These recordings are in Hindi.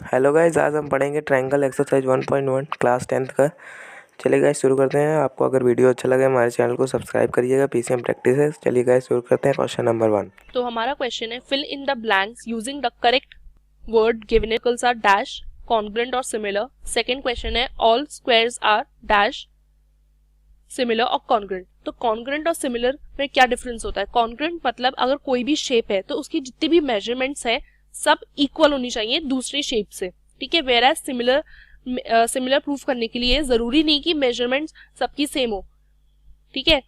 हेलो गाइस, आज हम पढ़ेंगे ट्रायंगल एक्सरसाइज 1.1 क्लास 10th का। चलिए गाइस शुरू करते हैं। आपको अगर वीडियो अच्छा लगे हमारे चैनल को सब्सक्राइब करिएगा। पीसीएम प्रैक्टिस है। चलिए गाइस शुरू करते हैं। Question number 1। तो हमारा क्वेश्चन है fill in the blanks using the correct word given equals are dash congruent और सिमिलर। सेकंड क्वेश्चन है all squares are dash similar और कॉन्ग्रुएंट। तो कॉन्ग्रुएंट और सिमिलर में क्या डिफरेंस होता है? कॉन्ग्रुएंट मतलब अगर कोई भी शेप है तो उसकी जितनी भी मेजरमेंट्स है सब इक्वल होनी चाहिए दूसरी शेप से, ठीक है। वेयर एज सिमिलर प्रूफ करने के लिए जरूरी नहीं कि मेजरमेंट्स सबकी सेम हो, ठीक है।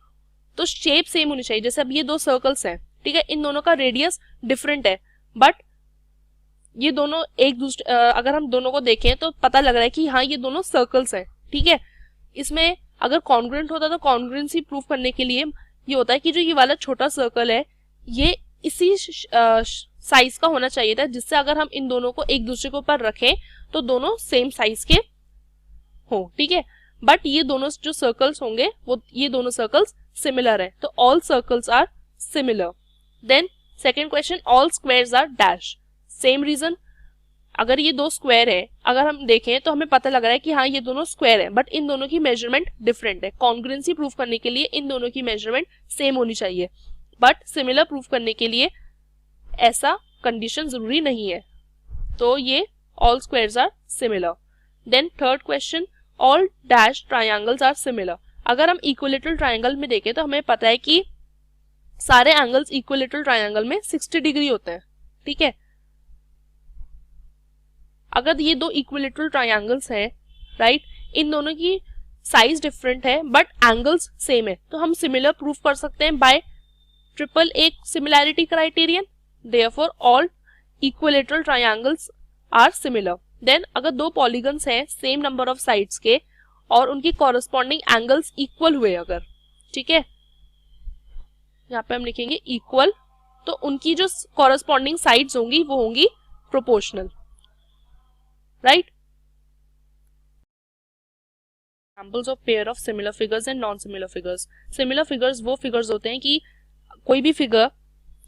तो शेप सेम होनी चाहिए। जैसे अब ये दो सर्कल्स हैं, ठीक है, इन दोनों का रेडियस डिफरेंट है बट ये दोनों एक दूसरे अगर हम दोनों को देखें तो पता लग रहा है कि हाँ ये दोनों सर्कल्स हैं, ठीक है। इसमें अगर कॉन्ग्रुएंट होता तो कॉन्ग्रुएंसी प्रूफ करने के लिए ये होता है कि जो ये वाला छोटा सर्कल है ये इसी साइज का होना चाहिए था, जिससे अगर हम इन दोनों को एक दूसरे के ऊपर रखें तो दोनों सेम साइज के हो, ठीक है। बट ये दोनों जो सर्कल्स होंगे वो ये दोनों सर्कल्स सिमिलर है, तो all circles are similar. Then second question all squares are dash. Same reason, अगर ये दो स्क्वायर है, अगर हम देखें तो हमें पता लग रहा है कि हाँ ये दोनों स्क्वायर है बट इन दोनों की मेजरमेंट डिफरेंट है। कॉन्ग्रुएंसी प्रूफ करने के लिए इन दोनों की मेजरमेंट सेम होनी चाहिए, बट सिमिलर प्रूफ करने के लिए ऐसा कंडीशन जरूरी नहीं है। तो ये all squares are similar. Then third question all dash triangles are similar. अगर हम इक्विलेटरल ट्रायंगल में देखें तो हमें पता है कि सारे एंगल्स इक्विलेटरल ट्रायंगल में 60 डिग्री होते हैं, ठीक है। अगर ये दो इक्विलेटरल ट्रायंगल्स हैं, राइट, इन दोनों की साइज डिफरेंट है बट एंगल्स सेम है, तो हम सिमिलर प्रूफ कर सकते हैं बाय ट्रिपल एक similarity criterion. Therefore all equilateral triangles are similar. Then अगर दो पॉलीगन्स हैं सेम नंबर ऑफ साइड्स के और उनकी कॉरस्पॉन्डिंग एंगल्स इक्वल हुए अगर, ठीक है, यहाँ पे हम लिखेंगे इक्वल, तो उनकी जो कॉरस्पॉन्डिंग साइड्स होंगी वो होंगी proportional, right. Examples of pair of similar figures and non similar figures. Similar figures वो फिगर्स होते हैं कि कोई भी फिगर,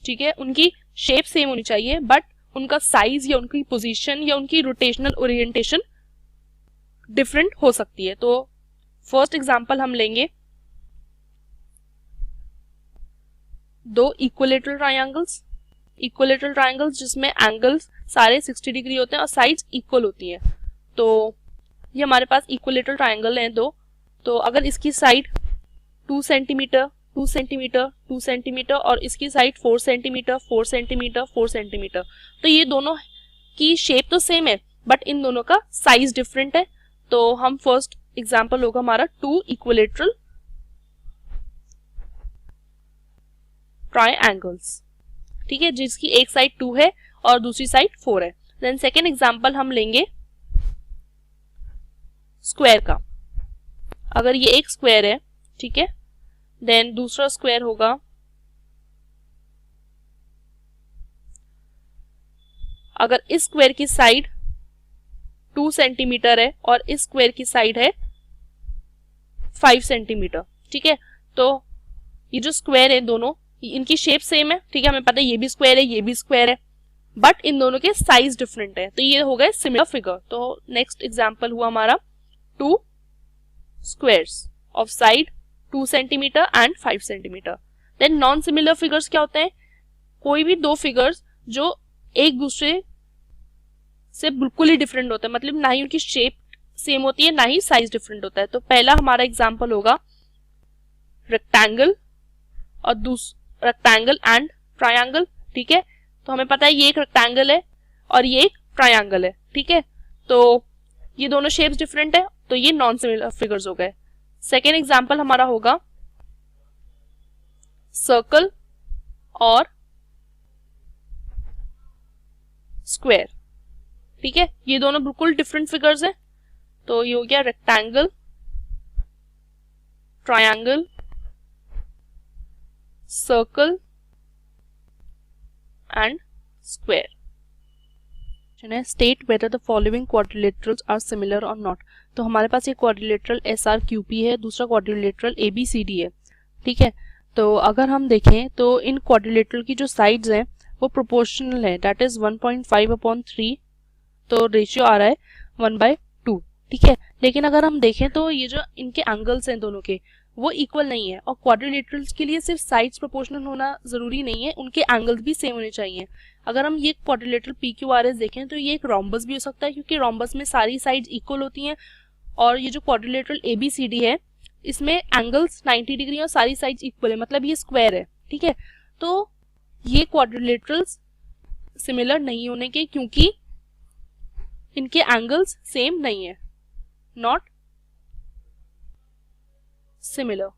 ठीक है, उनकी शेप सेम होनी चाहिए बट उनका साइज या उनकी पोजीशन या उनकी रोटेशनल ओरिएंटेशन डिफरेंट हो सकती है। तो फर्स्ट एग्जांपल हम लेंगे दो इक्विलेटरल ट्रायंगल्स जिसमें एंगल्स सारे 60 डिग्री होते हैं और साइड्स इक्वल होती हैं। तो ये हमारे पास इक्विलेटरल ट्रायंगल हैं दो। तो अगर इसकी साइड 2 सेंटीमीटर 2 सेंटीमीटर 2 सेंटीमीटर और इसकी साइड 4 सेंटीमीटर 4 सेंटीमीटर 4 सेंटीमीटर, तो ये दोनों की शेप तो सेम है बट इन दोनों का साइज डिफरेंट है। तो हम फर्स्ट एग्जांपल होगा हमारा 2 इक्विलेटरल ट्रायंगल्स, ठीक है, जिसकी एक साइड 2 है और दूसरी साइड 4 है। देन सेकेंड एग्जांपल हम लेंगे स्क्वायर का। अगर ये एक स्क्वायर है, ठीक है, देन दूसरा स्क्वायर होगा अगर इस स्क्वायर की साइड 2 सेंटीमीटर है और इस स्क्वायर की साइड है 5 सेंटीमीटर, ठीक है। तो ये जो स्क्वायर है दोनों इनकी शेप सेम है, ठीक है, हमें पता है ये भी स्क्वायर है ये भी स्क्वायर है बट इन दोनों के साइज डिफरेंट है, तो ये हो गए सिमिलर फिगर। तो नेक्स्ट एग्जांपल हुआ हमारा 2 squares of side 2 centimetre and 5 centimetre. Then non similar figures क्या होते हैं? कोई भी दो फिगर्स जो एक दूसरे से बिल्कुल ही डिफरेंट होते हैं, मतलब ना ही उनकी शेप सेम होती है ना ही साइज डिफरेंट होता है। तो पहला हमारा एग्जांपल होगा रेक्टेंगल और रेक्टेंगल एंड ट्रायंगल, ठीक है। तो हमें पता है ये एक रेक्टेंगल है और ये एक ट्रायंगल है, ठीक है। तो ये दोनों शेप्स डिफरेंट है तो ये नॉन सिमिलर फिगर्स हो गए। सेकेंड एग्जांपल हमारा होगा सर्कल और स्क्वायर, ठीक है, ये दोनों बिल्कुल डिफरेंट फिगर्स हैं। तो ये हो गया rectangle triangle circle and square. State whether the following quadrilaterals are similar और नॉट। तो हमारे पास ये क्वाड्रिलेटरल SRQP है, दूसरा क्वाड्रिलेटरल ABCD है, ठीक है। तो अगर हम देखें तो इन क्वाड्रिलेटरल की जो साइड्स हैं वो प्रोपोर्शनल है, दैट इज 1.5/3 तो रेशियो आ रहा है 1/2, ठीक है। लेकिन अगर हम देखें तो ये जो इनके एंगल्स हैं दोनों के वो इक्वल नहीं है, और क्वाड्रिलेटरल्स के लिए सिर्फ साइड्स प्रोपोर्शनल होना जरूरी नहीं है, उनके एंगल्स भी सेम होने चाहिए। अगर हम ये क्वाड्रिलेटरल PQRS देखें तो ये एक रोम्बस भी हो सकता है, क्योंकि रोम्बस में सारी साइड्स इक्वल होती हैं, और ये जो क्वाड्रिलेटरल ABCD है इसमें एंगल्स 90 डिग्री और सारी साइड्स इक्वल है, मतलब ये स्क्वायर है, ठीक है। तो ये क्वाड्रिलेटरल्स सिमिलर नहीं होने के, क्योंकि इनके एंगल्स सेम नहीं है, नॉट सिमिलर।